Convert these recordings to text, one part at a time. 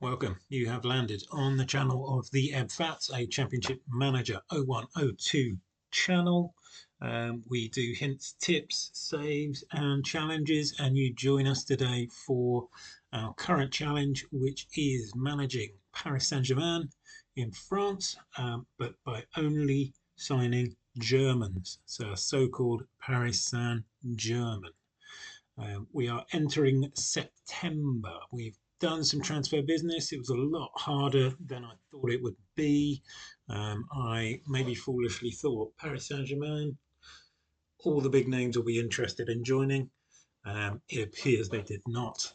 Welcome. You have landed on the channel of the theebfatz, a Championship Manager 0102 channel. We do hints, tips, saves and challenges, and you join us today for our current challenge, which is managing Paris Saint-Germain in France, but by only signing Germans, so a so-called Paris Saint-Germain. We are entering September. We've done some transfer business. It was a lot harder than I thought it would be. I maybe foolishly thought Paris Saint-Germain, all the big names will be interested in joining. It appears they did not.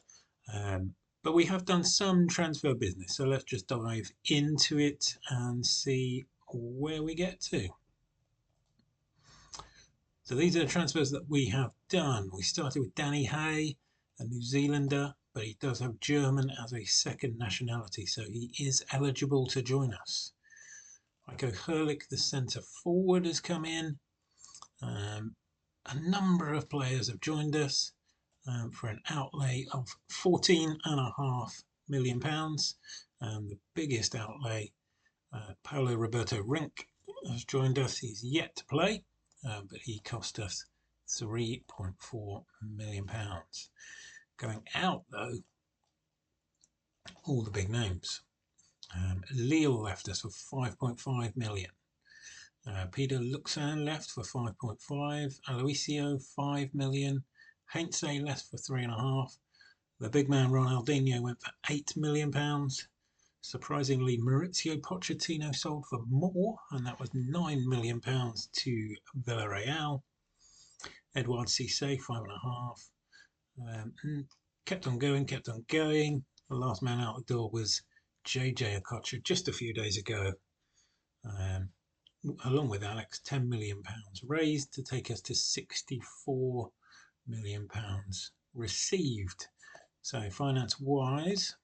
But we have done some transfer business. So let's just dive into it and see where we get to. So these are the transfers that we have done. We started with Danny Hay, a New Zealander, but he does have German as a second nationality, so he is eligible to join us. Michael Herlich, the centre forward, has come in. A number of players have joined us for an outlay of £14.5 million. The biggest outlay, Paulo Roberto Rink, has joined us. He's yet to play, but he cost us £3.4 million. Going out, though, all the big names. Lille left us for 5.5 million. Peter Luxan left for 5.5. Aloisio 5 million. Heinze left for 3.5. The big man Ronaldinho went for 8 million pounds. Surprisingly, Maurizio Pochettino sold for more, and that was 9 million pounds to Villarreal. Edouard Cissé 5.5. Kept on going. The last man out the door was JJ Okocha just a few days ago, along with Alex. £10 million raised to take us to £64 million received. So finance wise,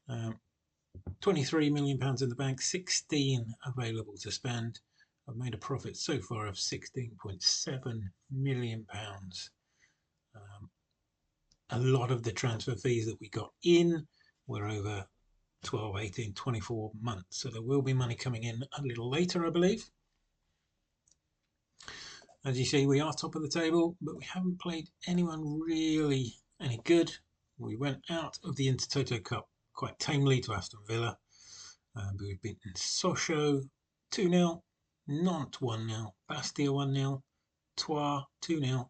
£23 million in the bank, 16 available to spend. I've made a profit so far of £16.7 million. A lot of the transfer fees that we got in were over 12, 18, 24 months. So there will be money coming in a little later, I believe. As you see, we are top of the table, but we haven't played anyone really any good. We went out of the Intertoto Cup quite tamely to Aston Villa. But we've beaten Sochaux 2-0, Nantes 1-0, Bastia 1-0, Troyes 2-0.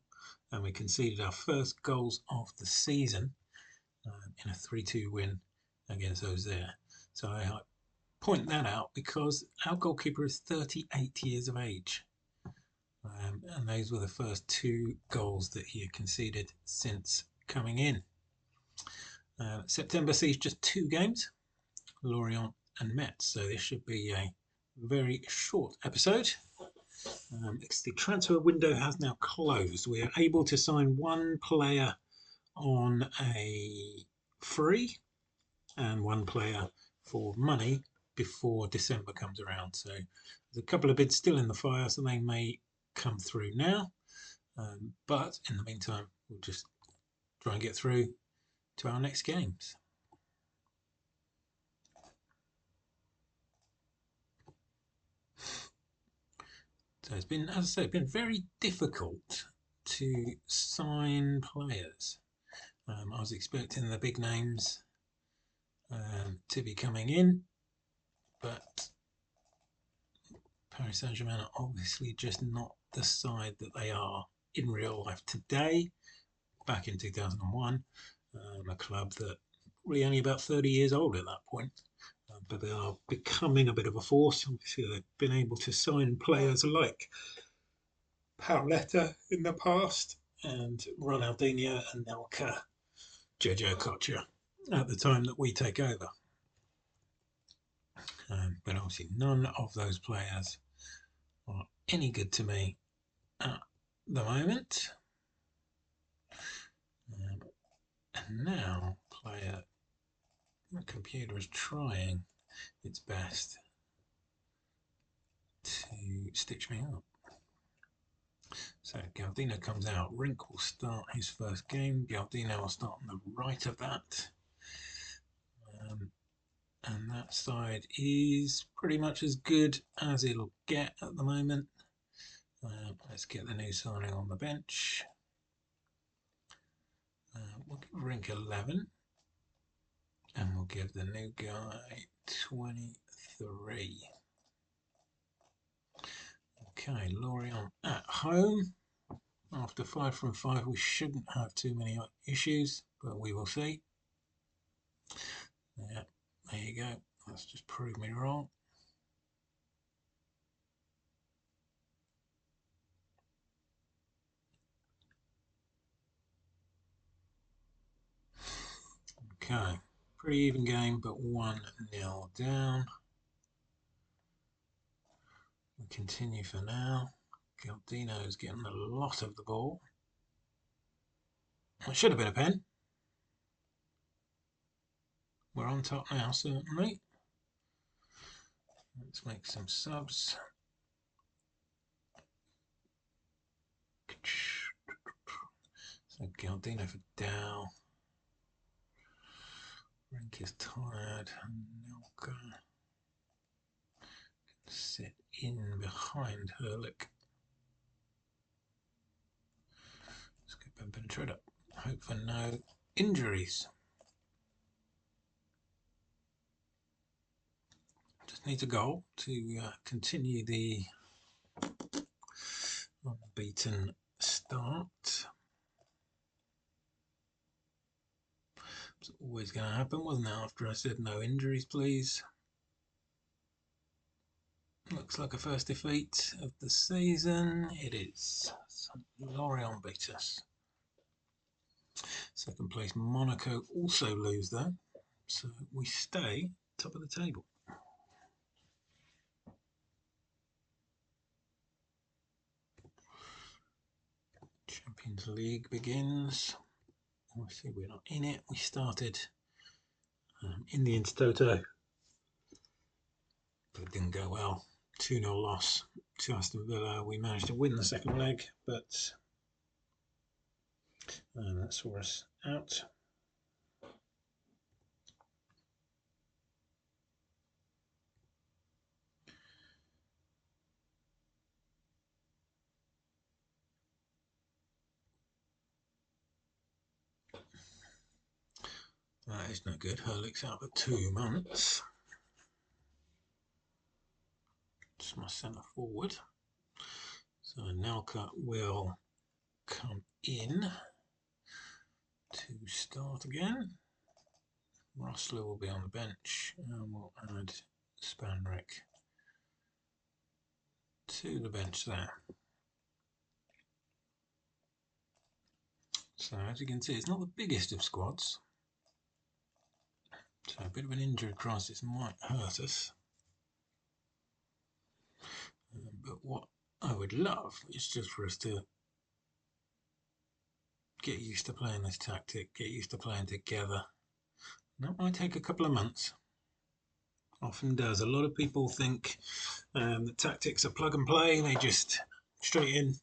And we conceded our first goals of the season in a 3-2 win against those there. So I point that out because our goalkeeper is 38 years of age. And those were the first two goals that he had conceded since coming in. September sees just 2 games, Lorient and Metz. So this should be a very short episode. The transfer window has now closed. We are able to sign one player on a free and one player for money before December comes around. So there's a couple of bids still in the fire, so they may come through now. But in the meantime, we'll just try and get through to our next games. So it's been, as I say, been very difficult to sign players. I was expecting the big names to be coming in, but Paris Saint-Germain are obviously just not the side that they are in real life today. Back in 2001, a club that really only about 30 years old at that point. But they are becoming a bit of a force. Obviously, they've been able to sign players like Paoletta in the past and Ronaldinho and Nelka, JJ Okocha at the time that we take over. But obviously, none of those players are any good to me at the moment. And now, the computer is trying its best to stitch me up. So Galdino comes out. Rink will start his first game. Galdino will start on the right of that. And that side is pretty much as good as it'll get at the moment. Let's get the new signing on the bench. We'll give Rink 11. And we'll give the new guy 23. Okay, Lorient at home. After 5 from 5, we shouldn't have too many issues, but we will see. Yeah, there you go. Let's just prove me wrong. Okay, pretty even game, but 1-0 down. We continue for now. Galdino is getting a lot of the ball. It should have been a pen. We're on top now, certainly. Let's make some subs. So Galdino for Dow. Rink is tired. Nelka sit in behind Herlick. Let's get Penetrator. Hope for no injuries. Just needs a goal to continue the unbeaten start. It's always going to happen, wasn't it? After I said no injuries, please. Looks like a first defeat of the season. It is. Lorient beat us. Second place Monaco also lose though, so we stay top of the table. Champions League begins. Obviously we're not in it. We started in the Intertoto, but it didn't go well. 2-0 loss to Aston Villa. We managed to win the second leg, but that saw us out. That is no good. Herlick's out for 2 months. It's my centre forward. So Nelka will come in to start again. Rossler will be on the bench, and we'll add Spanrick to the bench there. So as you can see, it's not the biggest of squads. So a bit of an injury crisis might hurt us. But what I would love is just for us to get used to playing this tactic, get used to playing together. That might take a couple of months. Often does. A lot of people think that tactics are plug and play. They just straight in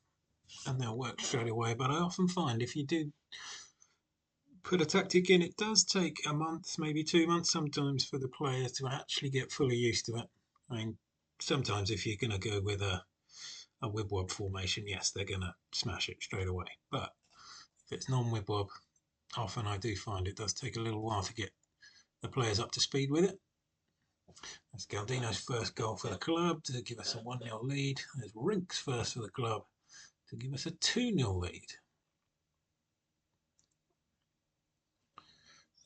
and they'll work straight away. But I often find if you do put a tactic in, it does take a month, maybe 2 months sometimes for the players to actually get fully used to it. I mean, sometimes if you're going to go with a wib-wob formation, yes, they're going to smash it straight away. But if it's non-wib-wob, often I do find it does take a little while to get the players up to speed with it. That's Galdino's first goal for the club to give us a 1-0 lead. There's Rink's first for the club to give us a 2-0 lead.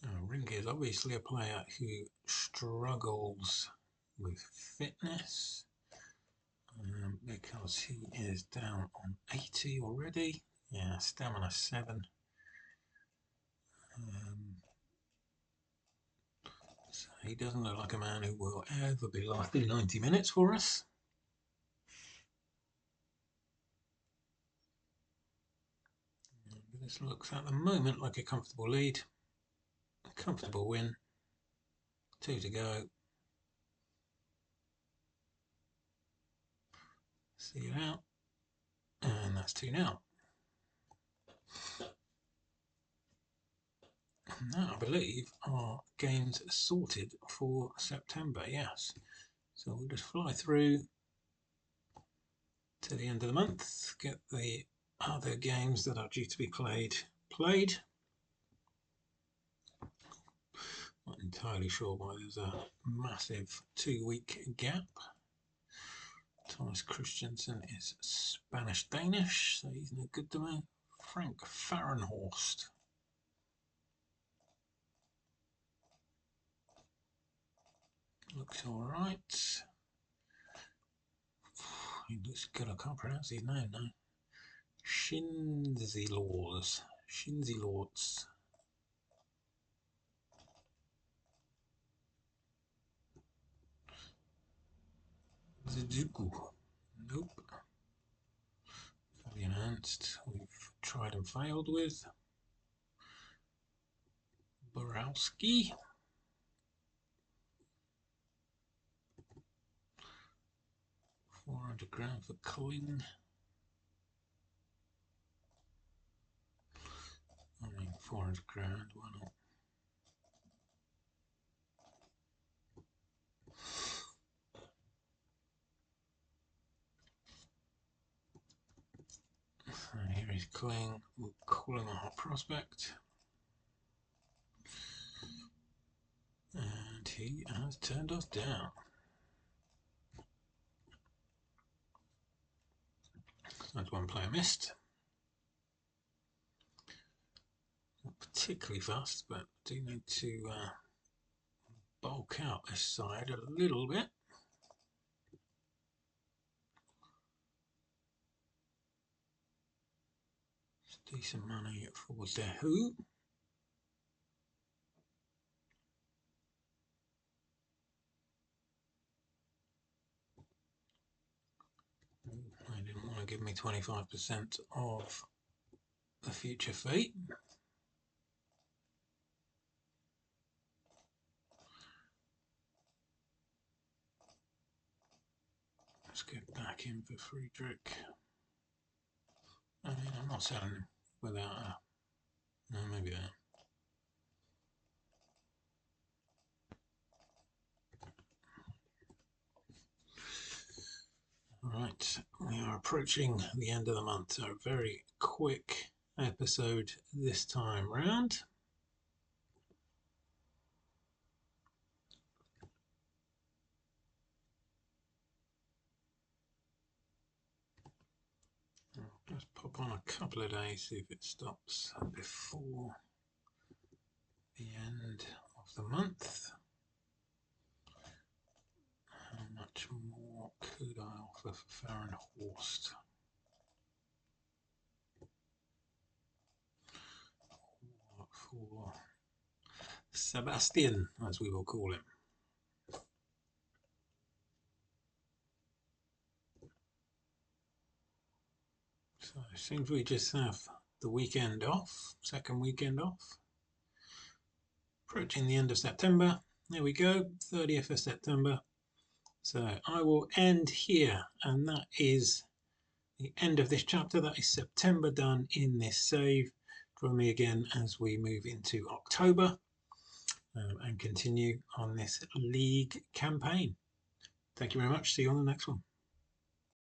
Now, Rink is obviously a player who struggles with fitness because he is down on 80 already. Yeah, stamina 7. So he doesn't look like a man who will ever be lasting 90 minutes for us. This looks at the moment like a comfortable lead. A comfortable win. 2 to go. See it out. And that's 2 now. That, I believe, are games sorted for September, yes. So we'll just fly through to the end of the month, get the other games that are due to be played. Not entirely sure why there's a massive 2-week gap. Thomas Christensen is Spanish-Danish, so he's no good to me. Frank Fahrenhorst. Looks alright. He looks good, I can't pronounce his name now. Shinzilords. Zuzuku. Nope. Fabian Ernst, we've tried and failed with. Borowski. £400 for Coin. I mean, £400, why not? And here he's calling a hot prospect. And he has turned us down. That's one player missed. Not particularly fast, but do need to bulk out this side a little bit. It's decent money for Dehu. They didn't want to give me 25% of the future fee. Let's get back in for Friedrich. I mean, I'm not selling him without a... No, maybe that. Right, we are approaching the end of the month, so a very quick episode this time round. I'll just pop on a couple of days, see if it stops before the end of the month. How much more could I offer for Fahrenhorst? For Sebastian, as we will call him. So it seems we just have the weekend off, second weekend off. Approaching the end of September. There we go, 30th of September. So I will end here, and that is the end of this chapter. That is September done in this save. Join me again as we move into October and continue on this League campaign. Thank you very much. See you on the next one.